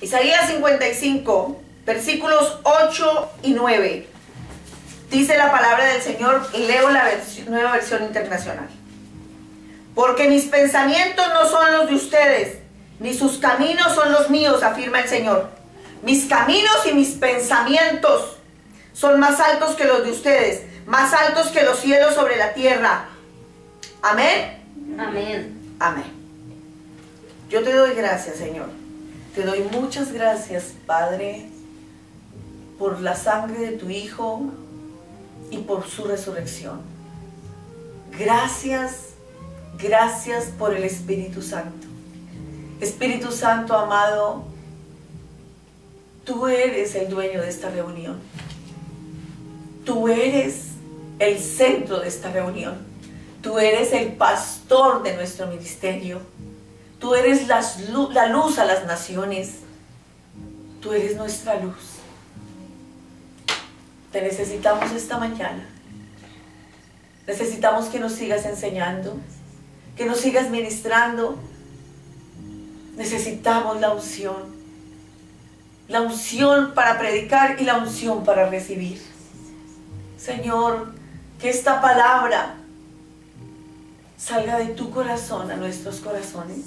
Isaías 55, versículos 8 y 9. Dice la palabra del Señor, leo la nueva versión internacional. Porque mis pensamientos no son los de ustedes, ni sus caminos son los míos, afirma el Señor. Mis caminos y mis pensamientos son más altos que los de ustedes, más altos que los cielos sobre la tierra. Amén. Amén. Amén. Yo te doy gracias, Señor. Te doy muchas gracias, Padre, por la sangre de tu Hijo y por su resurrección. Gracias, gracias por el Espíritu Santo. Espíritu Santo amado, tú eres el dueño de esta reunión. Tú eres el centro de esta reunión. Tú eres el pastor de nuestro ministerio. Tú eres la luz a las naciones. Tú eres nuestra luz. Te necesitamos esta mañana. Necesitamos que nos sigas enseñando, que nos sigas ministrando. Necesitamos la unción para predicar y la unción para recibir. Señor, que esta palabra salga de tu corazón a nuestros corazones.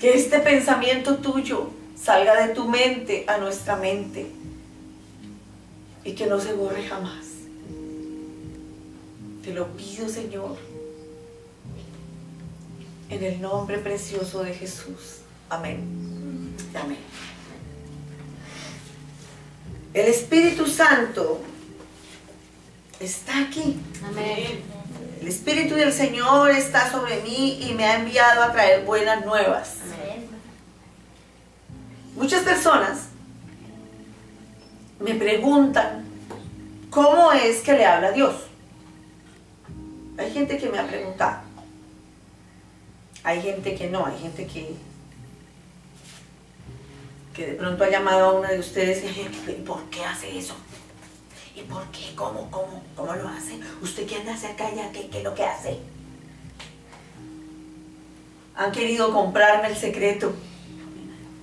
Que este pensamiento tuyo salga de tu mente a nuestra mente y que no se borre jamás. Te lo pido, Señor, en el nombre precioso de Jesús. Amén. Amén. El Espíritu Santo está aquí. Amén. El Espíritu del Señor está sobre mí y me ha enviado a traer buenas nuevas. Amén. Muchas personas me preguntan cómo es que le habla a Dios. Hay gente que me ha preguntado. Hay gente que no, hay gente que de pronto ha llamado a una de ustedes y ¿por qué hace eso? ¿Y por qué? ¿Cómo lo hace? ¿Usted qué anda cerca allá? ¿Qué es lo que hace? Han querido comprarme el secreto,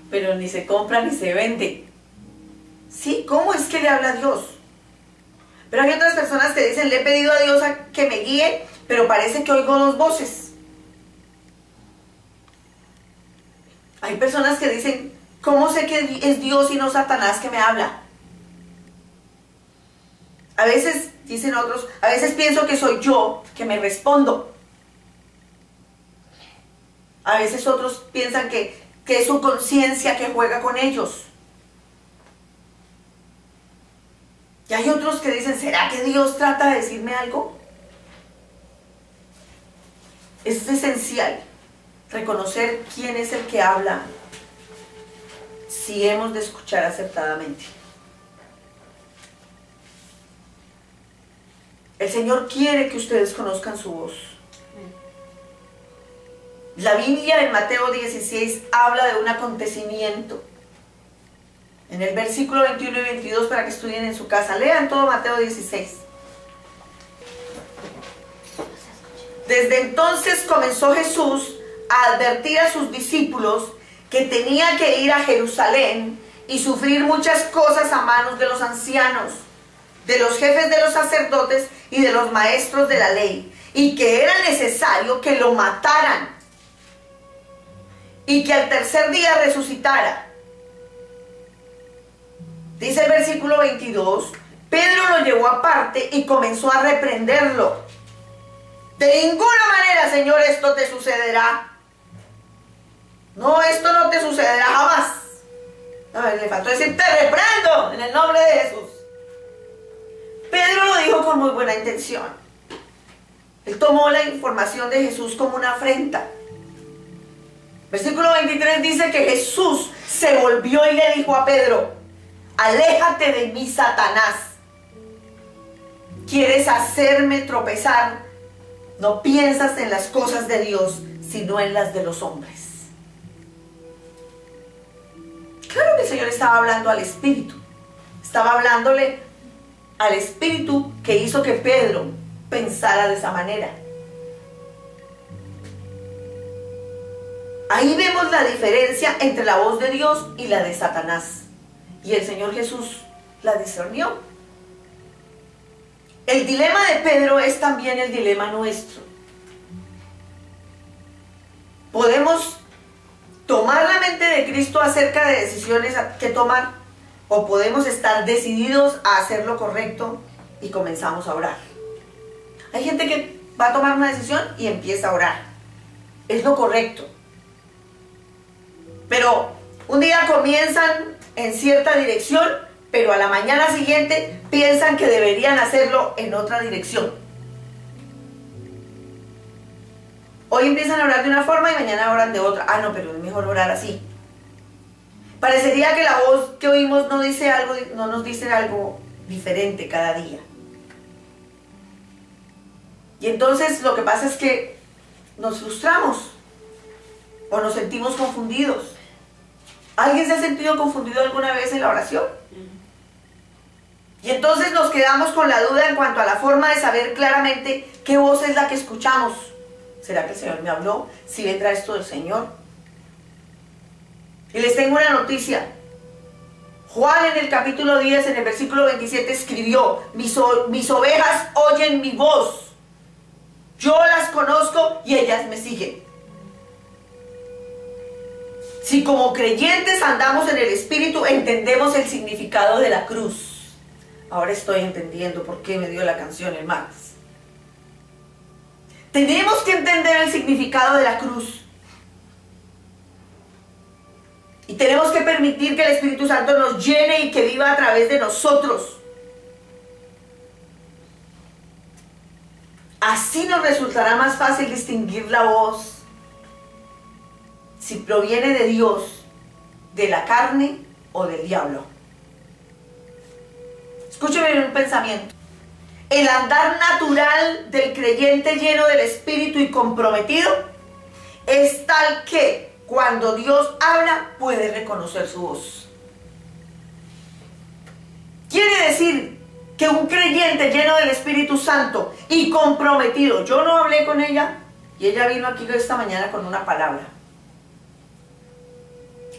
pero ni se compra ni se vende. ¿Sí? ¿Cómo es que le habla a Dios? Pero hay otras personas que dicen, le he pedido a Dios a que me guíe, pero parece que oigo dos voces. Hay personas que dicen, ¿cómo sé que es Dios y no Satanás que me habla? A veces, dicen otros, a veces pienso que soy yo que me respondo. A veces otros piensan que es su conciencia que juega con ellos. Y hay otros que dicen, ¿será que Dios trata de decirme algo? Es esencial reconocer quién es el que habla si hemos de escuchar acertadamente. El Señor quiere que ustedes conozcan su voz. La Biblia en Mateo 16 habla de un acontecimiento. En el versículo 21 y 22 para que estudien en su casa. Lean todo Mateo 16. Desde entonces comenzó Jesús a advertir a sus discípulos que tenía que ir a Jerusalén y sufrir muchas cosas a manos de los ancianos, de los jefes de los sacerdotes y de los maestros de la ley, y que era necesario que lo mataran y que al tercer día resucitara. Dice el versículo 22, Pedro lo llevó aparte y comenzó a reprenderlo. De ninguna manera, Señor, esto te sucederá. No, esto no te sucederá jamás. No, le faltó decir, te reprendo en el nombre de Jesús. Pedro lo dijo con muy buena intención. Él tomó la información de Jesús como una afrenta. Versículo 23 dice que Jesús se volvió y le dijo a Pedro, aléjate de mí, Satanás. ¿Quieres hacerme tropezar? No piensas en las cosas de Dios, sino en las de los hombres. Claro que el Señor estaba hablando al Espíritu. Estaba hablándole al Espíritu que hizo que Pedro pensara de esa manera. Ahí vemos la diferencia entre la voz de Dios y la de Satanás. Y el Señor Jesús la discernió. El dilema de Pedro es también el dilema nuestro. Podemos tomar la mente de Cristo acerca de decisiones que tomar, o podemos estar decididos a hacer lo correcto y comenzamos a orar. Hay gente que va a tomar una decisión y empieza a orar. Es lo correcto. Pero un día comienzan en cierta dirección, pero a la mañana siguiente piensan que deberían hacerlo en otra dirección. Hoy empiezan a orar de una forma y mañana oran de otra. Ah, no, pero es mejor orar así. Parecería que la voz que oímos no nos dice algo diferente cada día. Y entonces lo que pasa es que nos frustramos o nos sentimos confundidos. ¿Alguien se ha sentido confundido alguna vez en la oración? Y entonces nos quedamos con la duda en cuanto a la forma de saber claramente qué voz es la que escuchamos. ¿Será que el Señor me habló? ¿Sí vendrá esto del Señor? Y les tengo una noticia. Juan en el capítulo 10, en el versículo 27 escribió: mis ovejas oyen mi voz. Yo las conozco y ellas me siguen. Si como creyentes andamos en el Espíritu, entendemos el significado de la cruz. Ahora estoy entendiendo por qué me dio la canción el martes. Tenemos que entender el significado de la cruz. Y tenemos que permitir que el Espíritu Santo nos llene y que viva a través de nosotros. Así nos resultará más fácil distinguir la voz, si proviene de Dios, de la carne o del diablo. Escúcheme un pensamiento. El andar natural del creyente lleno del Espíritu y comprometido es tal que cuando Dios habla puede reconocer su voz. Quiere decir que un creyente lleno del Espíritu Santo y comprometido, yo no hablé con ella y ella vino aquí esta mañana con una palabra.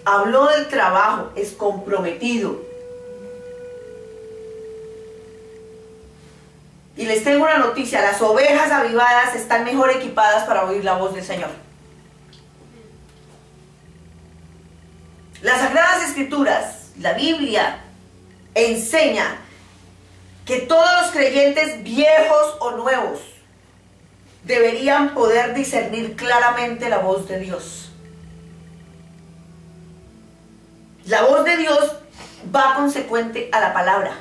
Habló del trabajo, es comprometido. Y les tengo una noticia: las ovejas avivadas están mejor equipadas para oír la voz del Señor. Las Sagradas Escrituras, la Biblia, enseña que todos los creyentes, viejos o nuevos, deberían poder discernir claramente la voz de Dios. La voz de Dios va consecuente a la palabra.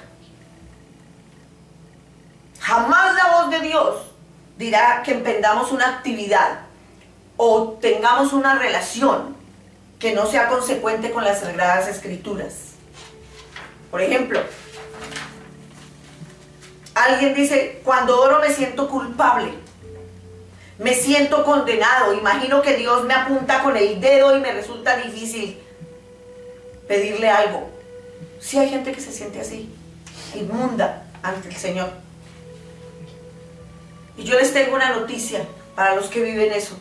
Jamás la voz de Dios dirá que emprendamos una actividad o tengamos una relación que no sea consecuente con las Sagradas Escrituras. Por ejemplo, alguien dice: cuando oro me siento culpable, me siento condenado, imagino que Dios me apunta con el dedo y me resulta difícil pedirle algo. Sí, hay gente que se siente así, inmunda ante el Señor. Y yo les tengo una noticia para los que viven eso.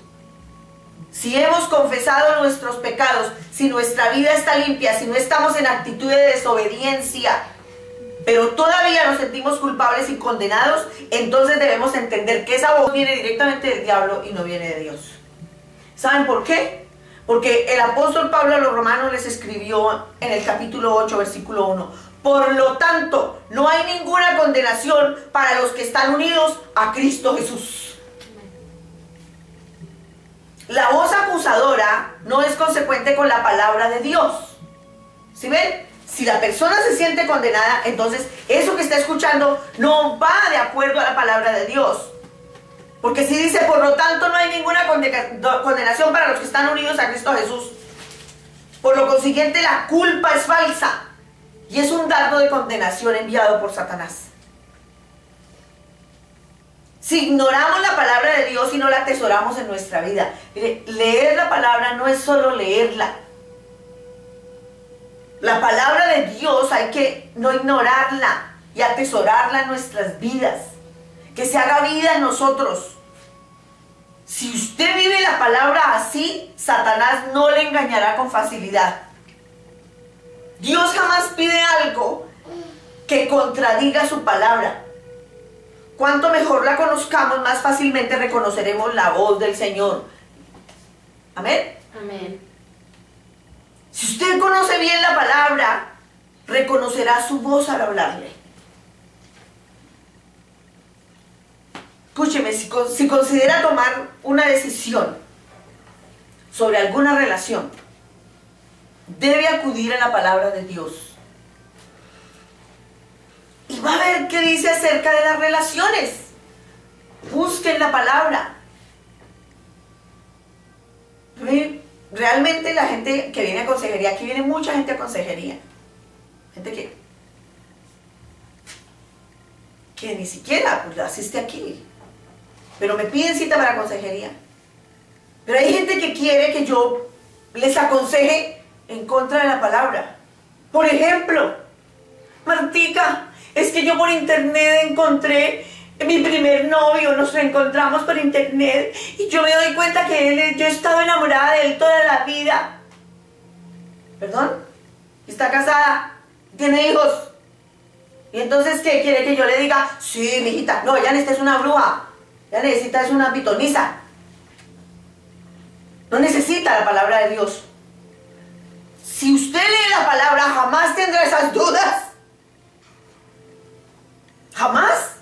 Si hemos confesado nuestros pecados, si nuestra vida está limpia, si no estamos en actitud de desobediencia, pero todavía nos sentimos culpables y condenados, entonces debemos entender que esa voz viene directamente del diablo y no viene de Dios. ¿Saben por qué? Porque el apóstol Pablo a los romanos les escribió en el capítulo 8, versículo 1: por lo tanto, no hay ninguna condenación para los que están unidos a Cristo Jesús. La voz acusadora no es consecuente con la palabra de Dios. ¿Sí ven? Si la persona se siente condenada, entonces eso que está escuchando no va de acuerdo a la palabra de Dios. Porque si dice: por lo tanto no hay ninguna condenación para los que están unidos a Cristo Jesús, por lo consiguiente la culpa es falsa y es un dardo de condenación enviado por Satanás. Si ignoramos la palabra de Dios y no la atesoramos en nuestra vida, mire, leer la palabra no es solo leerla. La palabra de Dios hay que no ignorarla y atesorarla en nuestras vidas, que se haga vida en nosotros. Si usted vive la palabra así, Satanás no le engañará con facilidad. Dios jamás pide algo que contradiga su palabra. Cuanto mejor la conozcamos, más fácilmente reconoceremos la voz del Señor. Amén. Amén. Si usted conoce bien la palabra, reconocerá su voz al hablarle. Escúcheme, si considera tomar una decisión sobre alguna relación, debe acudir a la palabra de Dios. Y va a ver qué dice acerca de las relaciones. Busquen la palabra. Realmente la gente que viene a consejería, aquí viene mucha gente a consejería. Gente que ni siquiera pues, asiste aquí. Pero me piden cita para consejería. Pero hay gente que quiere que yo les aconseje en contra de la palabra. Por ejemplo, Martica, es que yo por internet encontré mi primer novio, nos reencontramos por internet y yo me doy cuenta que yo he estado enamorada de él toda la vida. ¿Perdón? ¿Está casada? ¿Tiene hijos? ¿Y entonces qué? ¿Quiere que yo le diga? Sí, mijita, no, ya necesita es una bruja. Ya necesita es una pitonisa. No necesita la palabra de Dios. Si usted lee la palabra, jamás tendrá esas dudas. Jamás.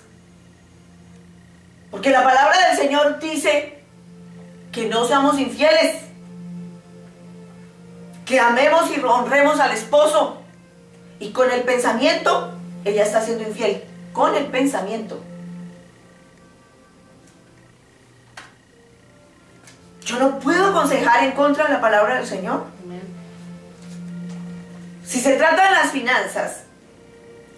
Porque la palabra del Señor dice que no seamos infieles. Que amemos y honremos al esposo. Y con el pensamiento, ella está siendo infiel. Con el pensamiento. Yo no puedo aconsejar en contra de la palabra del Señor. Amén. Si se trata de las finanzas,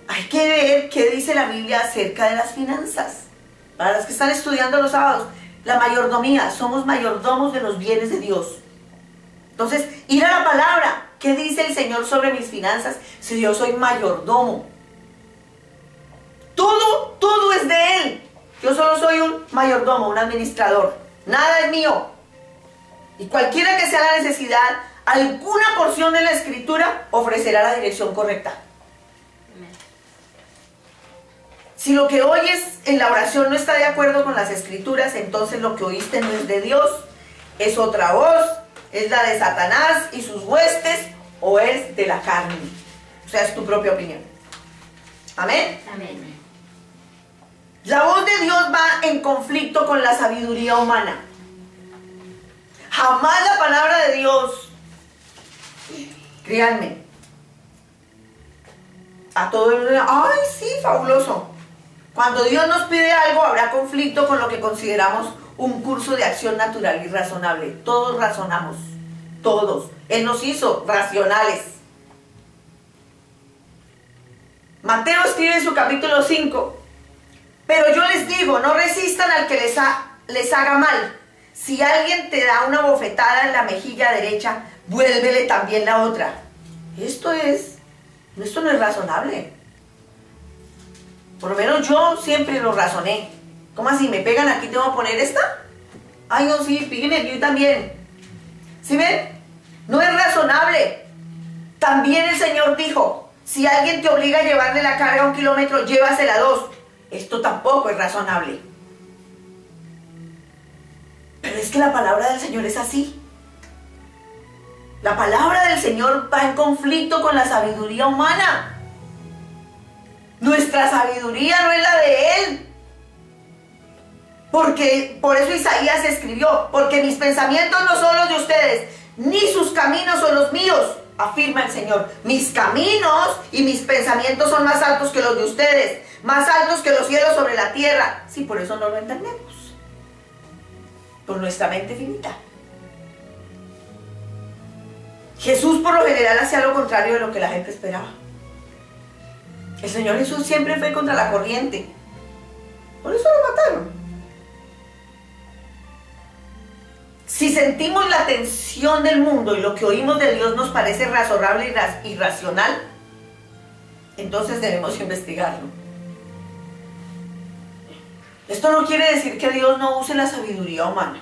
hay que ver qué dice la Biblia acerca de las finanzas. Para los que están estudiando los sábados, la mayordomía, somos mayordomos de los bienes de Dios. Entonces, ir a la palabra, ¿qué dice el Señor sobre mis finanzas? Si yo soy mayordomo. Todo es de Él. Yo solo soy un mayordomo, un administrador. Nada es mío. Y cualquiera que sea la necesidad, alguna porción de la Escritura ofrecerá la dirección correcta. Amén. Si lo que oyes en la oración no está de acuerdo con las Escrituras, entonces lo que oíste no es de Dios, es otra voz, es la de Satanás y sus huestes, o es de la carne. O sea, es tu propia opinión. Amén. Amén. La voz de Dios va en conflicto con la sabiduría humana. Jamás la palabra de Dios, créanme, a todo el mundo, ay sí, fabuloso. Cuando Dios nos pide algo, habrá conflicto con lo que consideramos un curso de acción natural y razonable. Todos razonamos, todos. Él nos hizo racionales. Mateo escribe en su capítulo 5, pero yo les digo, no resistan al que les haga mal. Si alguien te da una bofetada en la mejilla derecha, vuélvele también la otra. Esto no es razonable. Por lo menos yo siempre lo razoné. ¿Cómo así? ¿Me pegan aquí? ¿Tengo que poner esta? Ay, no, sí, pígueme aquí también. ¿Sí ven? No es razonable. También el Señor dijo, si alguien te obliga a llevarle la carga 1 kilómetro, llévasela 2. Esto tampoco es razonable. Pero es que la palabra del Señor es así. La palabra del Señor va en conflicto con la sabiduría humana. Nuestra sabiduría no es la de Él. Porque por eso Isaías escribió, porque mis pensamientos no son los de ustedes, ni sus caminos son los míos, afirma el Señor. Mis caminos y mis pensamientos son más altos que los de ustedes, más altos que los cielos sobre la tierra. Sí, por eso no lo entendemos. Por nuestra mente finita. Jesús por lo general hacía lo contrario de lo que la gente esperaba. El Señor Jesús siempre fue contra la corriente. Por eso lo mataron. Si sentimos la tensión del mundo y lo que oímos de Dios nos parece razonable y irracional, entonces debemos investigarlo. Esto no quiere decir que Dios no use la sabiduría humana.